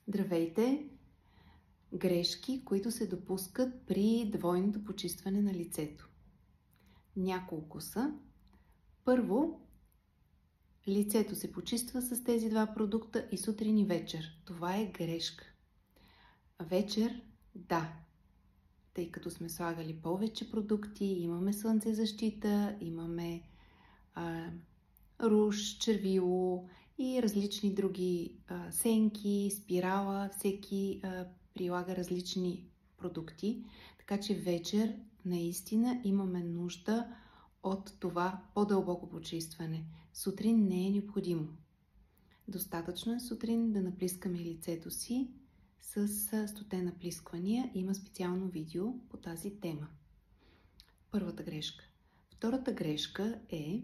Здравейте! Грешки, които се допускат при двойното почистване на лицето. Няколко са. Първо, лицето се почиства с тези два продукта и сутрин и вечер. Това е грешка. Вечер, да, тъй като сме слагали повече продукти, имаме слънцезащита, имаме руж, червило и различни други сенки, спирала, всеки прилага различни продукти, така че вечер наистина имаме нужда от това по-дълбоко почистване. Сутрин не е необходимо. Достатъчно е сутрин да наплискаме лицето си с 100 наплисквания. Има специално видео по тази тема. Първата грешка. Втората грешка е,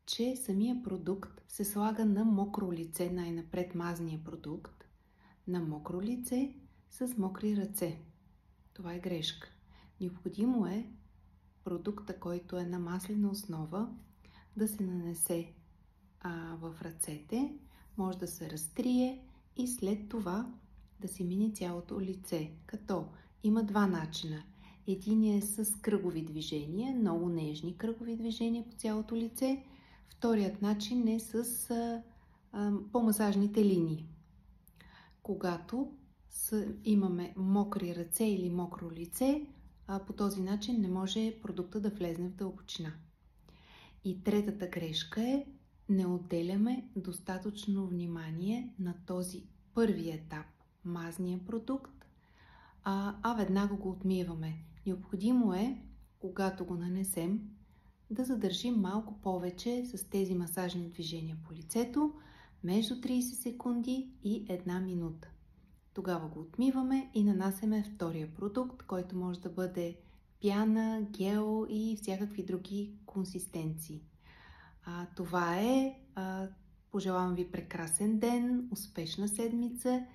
че самия продукт се слага на мокро лице, най-напред мазния продукт, на мокро лице с мокри ръце. Това е грешка. Необходимо е продукта, който е на маслена основа, да се нанесе в ръцете, може да се разтрие и след това да се мине цялото лице. Като има два начина. Единият е с кръгови движения, много нежни кръгови движения по цялото лице. Вторият начин е с по-масажните линии. Когато имаме мокри ръце или мокро лице, по този начин не може продукта да влезне в дълбочина. И третата грешка е, не отделяме достатъчно внимание на този първи етап, мазния продукт, веднага го отмиваме. Необходимо е, когато го нанесем, да задържим малко повече с тези масажни движения по лицето, между 30 секунди и 1 минута. Тогава го отмиваме и нанасяме втория продукт, който може да бъде пяна, гел и всякакви други консистенции. Това е. Пожелавам ви прекрасен ден, успешна седмица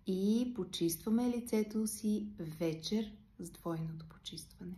и почистваме лицето си вечер с двойното почистване.